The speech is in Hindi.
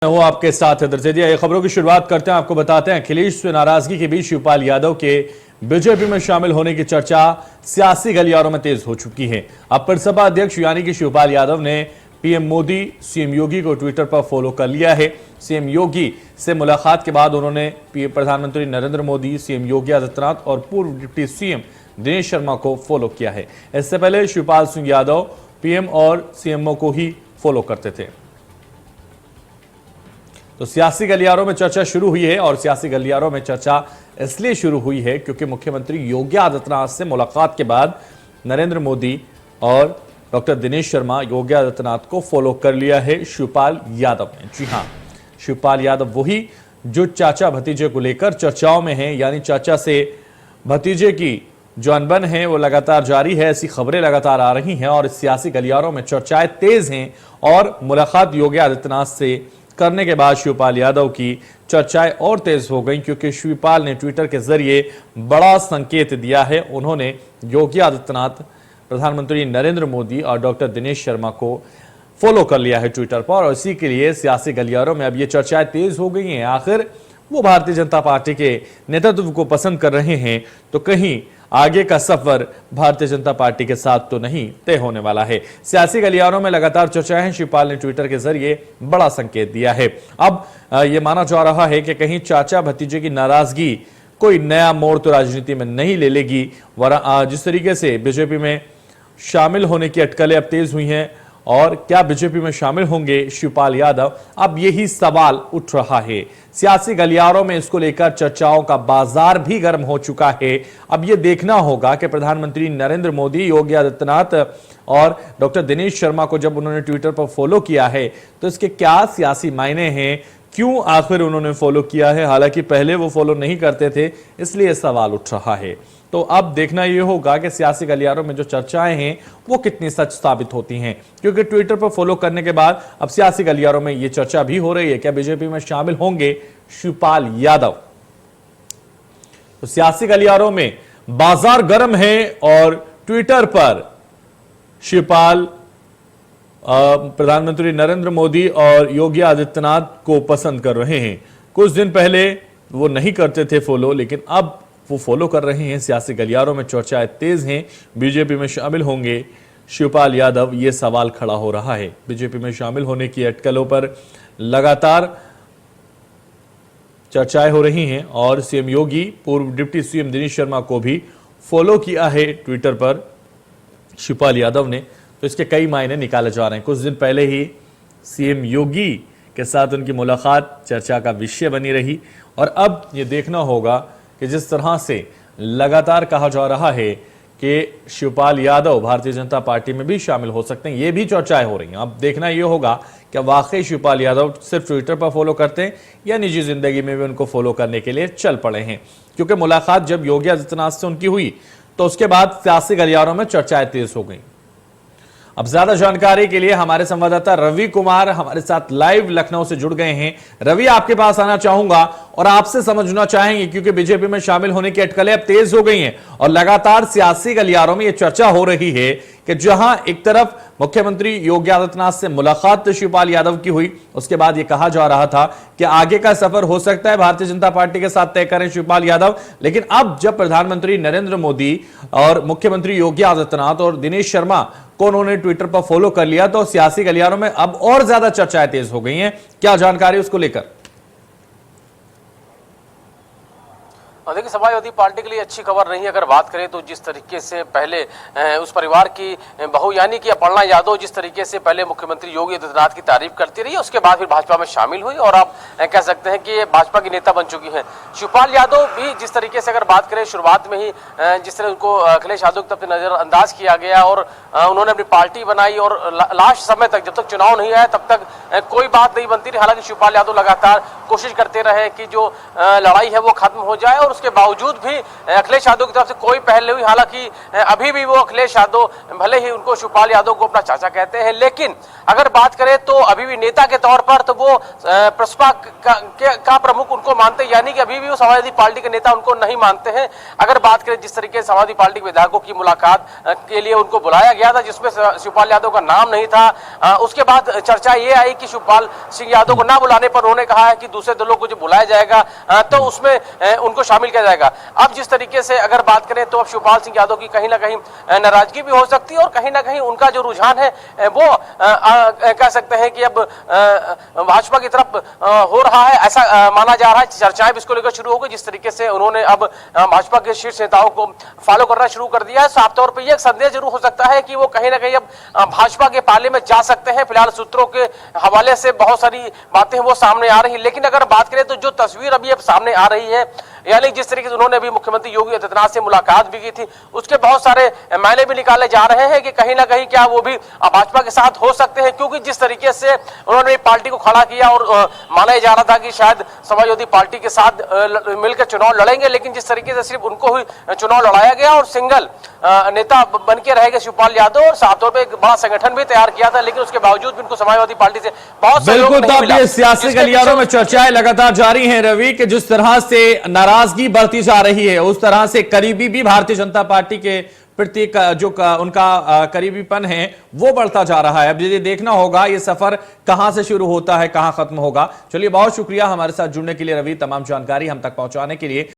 हो आपके साथ दरजेदिया खबरों की शुरुआत करते हैं। आपको बताते हैं अखिलेश से नाराजगी के बीच शिवपाल यादव के बीजेपी में शामिल होने की चर्चा सियासी गलियारों में तेज हो चुकी है। अब प्रसपा अध्यक्ष यानी कि शिवपाल यादव ने पीएम मोदी सीएम योगी को ट्विटर पर फॉलो कर लिया है। सीएम योगी से मुलाकात के बाद उन्होंने प्रधानमंत्री नरेंद्र मोदी, सीएम योगी आदित्यनाथ और पूर्व डिप्टी सीएम दिनेश शर्मा को फॉलो किया है। इससे पहले शिवपाल सिंह यादव पीएम और सीएमओ को ही फॉलो करते थे। तो सियासी गलियारों में चर्चा शुरू हुई है और सियासी गलियारों में चर्चा इसलिए शुरू हुई है क्योंकि मुख्यमंत्री योगी आदित्यनाथ से मुलाकात के बाद नरेंद्र मोदी और डॉक्टर दिनेश शर्मा योगी आदित्यनाथ को फॉलो कर लिया है शिवपाल यादव ने। जी हां, शिवपाल यादव वही जो चाचा भतीजे को लेकर चर्चाओं में है, यानी चाचा से भतीजे की जो अनबन है वो लगातार जारी है। ऐसी खबरें लगातार आ रही हैं और सियासी गलियारों में चर्चाएं तेज हैं और मुलाकात योगी आदित्यनाथ से करने के बाद शिवपाल यादव की चर्चाएं और तेज हो गई क्योंकि शिवपाल ने ट्विटर के जरिए बड़ा संकेत दिया है। उन्होंने योगी आदित्यनाथ, प्रधानमंत्री नरेंद्र मोदी और डॉक्टर दिनेश शर्मा को फॉलो कर लिया है ट्विटर पर और इसी के लिए सियासी गलियारों में अब ये चर्चाएं तेज हो गई हैं। आखिर वो भारतीय जनता पार्टी के नेतृत्व को पसंद कर रहे हैं तो कहीं आगे का सफर भारतीय जनता पार्टी के साथ तो नहीं तय होने वाला है। सियासी गलियारों में लगातार चर्चाएं हैं। शिवपाल ने ट्विटर के जरिए बड़ा संकेत दिया है। अब यह माना जा रहा है कि कहीं चाचा भतीजे की नाराजगी कोई नया मोड़ तो राजनीति में नहीं ले लेगी, वरना जिस तरीके से बीजेपी में शामिल होने की अटकलें अब तेज हुई हैं और क्या बीजेपी में शामिल होंगे शिवपाल यादव, अब यही सवाल उठ रहा है। सियासी गलियारों में इसको लेकर चर्चाओं का बाजार भी गर्म हो चुका है। अब यह देखना होगा कि प्रधानमंत्री नरेंद्र मोदी, योगी आदित्यनाथ और डॉक्टर दिनेश शर्मा को जब उन्होंने ट्विटर पर फॉलो किया है तो इसके क्या सियासी मायने हैं, क्यों आखिर उन्होंने फॉलो किया है। हालांकि पहले वो फॉलो नहीं करते थे, इसलिए सवाल उठ रहा है। तो अब देखना यह होगा कि सियासी गलियारों में जो चर्चाएं हैं वो कितनी सच साबित होती हैं, क्योंकि ट्विटर पर फॉलो करने के बाद अब सियासी गलियारों में यह चर्चा भी हो रही है क्या बीजेपी में शामिल होंगे शिवपाल यादव। तो सियासी गलियारों में बाजार गर्म है और ट्विटर पर शिवपाल प्रधानमंत्री नरेंद्र मोदी और योगी आदित्यनाथ को पसंद कर रहे हैं। कुछ दिन पहले वो नहीं करते थे फॉलो, लेकिन अब वो फॉलो कर रहे हैं। सियासी गलियारों में चर्चाएं तेज हैं। बीजेपी में शामिल होंगे शिवपाल यादव, ये सवाल खड़ा हो रहा है। बीजेपी में शामिल होने की अटकलों पर लगातार चर्चाएं हो रही हैं और सीएम योगी, पूर्व डिप्टी सीएम दिनेश शर्मा को भी फॉलो किया है ट्विटर पर शिवपाल यादव ने। तो इसके कई मायने निकाले जा रहे हैं। कुछ दिन पहले ही सीएम योगी के साथ उनकी मुलाकात चर्चा का विषय बनी रही और अब यह देखना होगा कि जिस तरह से लगातार कहा जा रहा है कि शिवपाल यादव भारतीय जनता पार्टी में भी शामिल हो सकते हैं, ये भी चर्चाएं हो रही हैं। अब देखना यह होगा कि वाकई शिवपाल यादव सिर्फ ट्विटर पर फॉलो करते हैं या निजी जिंदगी में भी उनको फॉलो करने के लिए चल पड़े हैं, क्योंकि मुलाकात जब योगी आदित्यनाथ से उनकी हुई तो उसके बाद सियासी गलियारों में चर्चाएं तेज हो गई। अब ज्यादा जानकारी के लिए हमारे संवाददाता रवि कुमार हमारे साथ लाइव लखनऊ से जुड़ गए हैं। रवि, आपके पास आना चाहूंगा और आपसे समझना चाहेंगे क्योंकि बीजेपी में शामिल होने की अटकलें अब तेज हो गई हैं और लगातार सियासी गलियारों में यह चर्चा हो रही है कि जहां एक तरफ मुख्यमंत्री योगी आदित्यनाथ से मुलाकात शिवपाल यादव की हुई, उसके बाद यह कहा जा रहा था कि आगे का सफर हो सकता है भारतीय जनता पार्टी के साथ तय करें शिवपाल यादव, लेकिन अब जब प्रधानमंत्री नरेंद्र मोदी और मुख्यमंत्री योगी आदित्यनाथ और दिनेश शर्मा को उन्होंने ट्विटर पर फॉलो कर लिया तो सियासी गलियारों में अब और ज्यादा चर्चाएं तेज हो गई हैं। क्या जानकारी उसको लेकर? देखिए, समाजवादी पार्टी के लिए अच्छी खबर नहीं है। अगर बात करें तो जिस तरीके से पहले उस परिवार की बहू यानी कि अपर्णा यादव जिस तरीके से पहले मुख्यमंत्री योगी आदित्यनाथ की तारीफ करती रही, उसके बाद फिर भाजपा में शामिल हुई और आप कह सकते हैं कि ये भाजपा की नेता बन चुकी हैं। शिवपाल यादव भी जिस तरीके से अगर बात करें शुरुआत में ही जिस तरह उनको अखिलेश यादव की तरफ नजरअंदाज किया गया और उन्होंने अपनी पार्टी बनाई और लास्ट समय तक, जब तक चुनाव नहीं आया तब तक कोई बात नहीं बनती रही। हालांकि शिवपाल यादव लगातार कोशिश करते रहे कि जो लड़ाई है वो खत्म हो जाए और और उसके बावजूद भी अखिलेश यादव की तरफ से कोई पहल नहीं हुई। हालांकि अभी भी वो अखिलेश यादव भले ही उनको शिवपाल यादव को अपना चाचा कहते हैं, लेकिन अगर बात करें तो अभी भी नेता के तौर पर तो वो प्रसपा का प्रमुख उनको मानते हैं, यानी कि अभी भी वो समाजवादी पार्टी के नेता उनको नहीं मानते हैं। अगर बात करें जिस तरीके से समाजवादी पार्टी के विधायकों की मुलाकात के लिए उनको बुलाया गया था, जिसमें शिवपाल यादव का नाम नहीं था, उसके बाद चर्चा ये आई कि शिवपाल सिंह यादव को ना बुलाने पर उन्होंने कहा है कि दूसरे दलों को जो बुलाया जाएगा तो उसमें उनको शामिल किया जाएगा। अब जिस तरीके से अगर बात करें तो अब शिवपाल सिंह यादव की कहीं ना कहीं नाराजगी भी हो सकती है और कहीं ना कहीं उनका जो रुझान है वो कह सकते हैं कि अब भाजपा की तरफ हो रहा है, ऐसा माना जा रहा है। चर्चाएं भी इसको लेकर शुरू हो गई, जिस तरीके से उन्होंने अब भाजपा के शीर्ष नेताओं को फॉलो करना शुरू कर दिया है। साफ तौर पर यह संदेश जरूर हो सकता है कि वो कहीं ना कहीं अब भाजपा के पाले में जा सकते हैं। फिलहाल सूत्रों के हवाले से बहुत सारी बातें वो सामने आ रही है, लेकिन अगर बात करें तो जो तस्वीर अभी अब सामने आ रही है, यानी जिस तरीके से उन्होंने अभी मुख्यमंत्री योगी आदित्यनाथ से मुलाकात भी की थी, उसके बहुत सारे मायने भी निकाले जा रहे हैं कि कहीं ना कहीं क्या वो भी भाजपा के साथ हो सकते हैं, क्योंकि जिस तरीके से उन्होंने पार्टी को खड़ा किया और माना जा रहा था कि शायद समाजवादी पार्टी के साथ मिलकर चुनाव लड़ेंगे, लेकिन जिस तरीके से सिर्फ उनको ही चुनाव लड़ाया गया और सिंगल नेता बन के रहेगा शिवपाल यादव, और साफ तौर पर एक बड़ा संगठन भी तैयार किया था, लेकिन उसके बावजूद भी उनको समाजवादी पार्टी से बहुत बिल्कुल। तो अब ये सियासी गलियारों में चर्चाएं लगातार जारी हैं रवि, कि जिस तरह से नाराजगी बढ़ती जा रही है उस तरह से करीबी भी भारतीय जनता पार्टी के प्रति जो उनका करीबीपन है वो बढ़ता जा रहा है। अब ये देखना होगा ये सफर कहां से शुरू होता है, कहां खत्म होगा। चलिए, बहुत शुक्रिया हमारे साथ जुड़ने के लिए रवि, तमाम जानकारी हम तक पहुंचाने के लिए।